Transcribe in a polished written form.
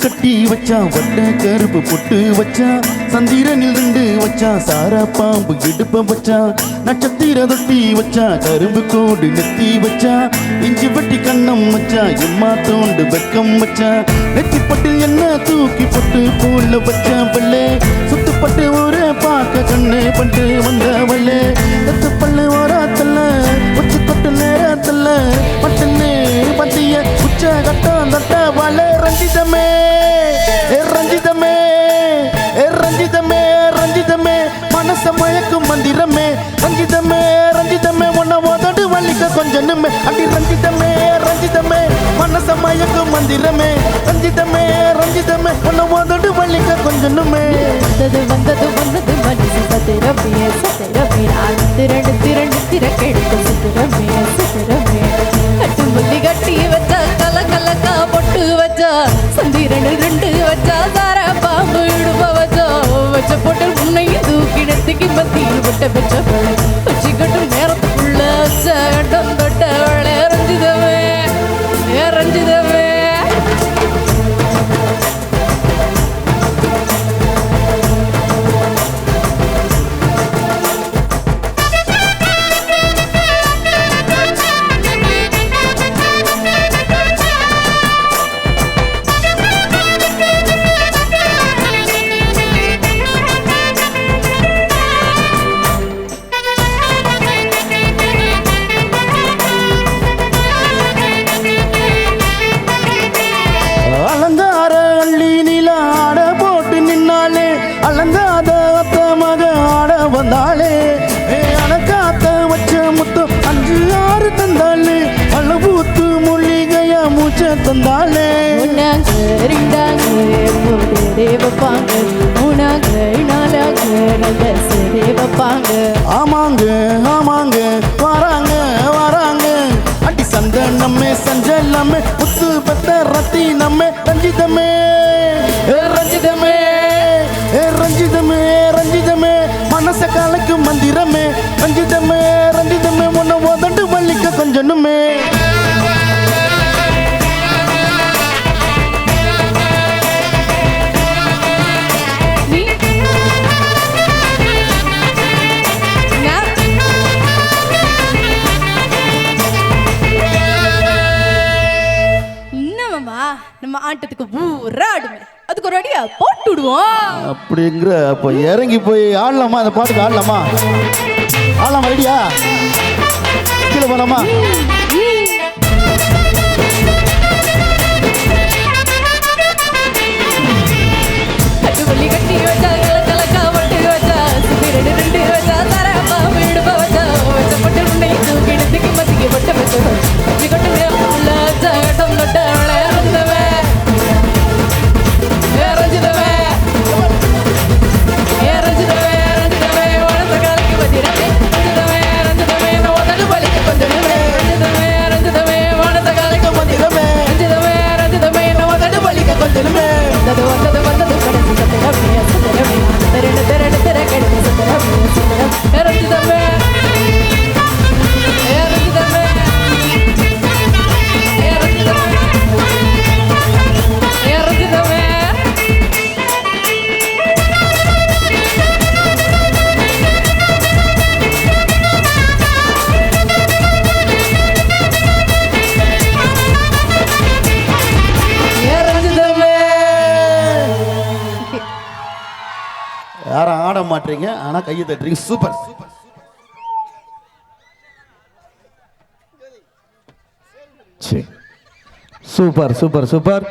கட்டி வச்சா வட்ட கருப்பு பொட்டு வச்சா சந்திரனில் 2 வச்சா சாரா பாம்பு இடுப்ப வச்சா நட்சத்திர தொட்டி வச்சா கரும்பு கோடு நெத்தி வச்சா இஞ்சி வெட்டி கண்ணம் வச்சா எம்மா தோண்டு வெக்கம் வச்சா நெத்திப்பட்டு என்ன தூக்கி போட்டு போல வச்சா வெள்ளே சுத்துப்பட்டு ஒரு பார்க்க கண்ணே பட்டு வந்தவள்ளே எத்து பல்லு ஓரத்தல்ல உச்சி கொட்டு நேரத்தல்ல பட்டுன்னு பத்திய உச்ச கட்டம் தட்ட வாழ ரஞ்சிதமே ரஞ்சிதமே ரஞ்சிதமே ரஞ்சிதமே மனச மயக்கும் மந்திரமே ரஞ்சிதமே ரஞ்சிதமே உன்ன ஓதடு வலிக்க கொஞ்சனுமே அடி ரஞ்சிதமே ரஞ்சிதமே மனச மயக்கும் மந்திரமே ரஞ்சிதமே ரஞ்சிதமே உன்ன ஓதடு வலிக்க கொஞ்சனுமே வந்தது வந்தது மனசு சத்திரமே சத்திரமே திரண்டு திரண்டு திரக்கெடுத்து சுத்திரமே சுத்திரமே கட்டு முள்ளி கட்டி வச்சா கல கலக்கா பொட்டு வச்சா சந்திரனில் 2 வச்சா சார பாம்பு இடுப்ப வச்சா வச்ச பொட்டு உன்னை தூக்கி நெத்திக்கு மத்தியில் விட்ட பெற்ற வச்சு கட்டும் நேரத்துக்குள்ள வச்ச கட்டம் தொட்டவளே ரஞ்சிதமே ரஞ்சிதமே அலங்காத அத்த மக ஆட வந்தாளே அணக்காத்த வச்ச முத்தம் 5 6 தந்தாளே அளவூத்து மூலிகையா மூச்ச தந்தாளே ஆமாங்க ஆமாங்க வராங்க வராங்க அடி சந்தனமே சஞ்சலமே முத்து பத்த ரத்தி நம்மே ரஞ்சிதமே ரஞ்சிதமே ரஞ்சிதமே ரஞ்சிதமே மனச காலைக்கும் மந்திரமே ரஞ்சிதமே ரஞ்சிதமே உன்ன ஓதண்டு வலிக்க கொஞ்சனுமே நம்ம ஆட்டத்துக்கு ஊராடுமே அதுக்கு ஒரு அடியா போட்டு விடுவோம் அப்படிங்கிற அப்போ இறங்கி போய் ஆடலாமா அந்த பாட்டுக்கு ஆடலாமா ஆடலாமா ரெடியா கீழே போலாமா கட்டுவள்ளி கட்டி வச்சா கலக்கா பட்டு வச்சா சுத்திரண்டு 2 வச்சா சார பாம்பு இடுப்ப வச்சா வச்ச பட்டு உன்னை தூக்கி நெத்திக்கு மத்திக்கு பட்ட வச்ச வச்சு கொட்டு நேரத்துக்குள்ள வச்ச கட்டம் தொட்டவளே ரஞ்சிதமே ரஞ்சிதமே ரஞ்சிதமே ரஞ்சிதமே வளர்த்த காலைக்கு மத்திரமே ரஞ்சிதமே ரஞ்சிதமே ஓதடு வலிக்க கொஞ்சமே ரஞ்சிதமே ரஞ்சிதமே வளர்த்த காலைக்கு மத்திரமே ரஞ்சிதமே ரஞ்சிதமே ஓதடு வலிக்க கொஞ்சமே வந்தது வந்தது வந்தது கடைசி சத்திரமே சத்திரமே திரண்டு திரண்டு திரக்கெடுத்து சத்திரமே சத்திரம் ரஞ்சிதமே ரஞ்சிதமே ரஞ்சிதமே யாரும் ஆட மாட்டீங்க ஆனா கையை தட்டுறீங்க சூப்பர் சூப்பர் சூப்பர் சூப்பர்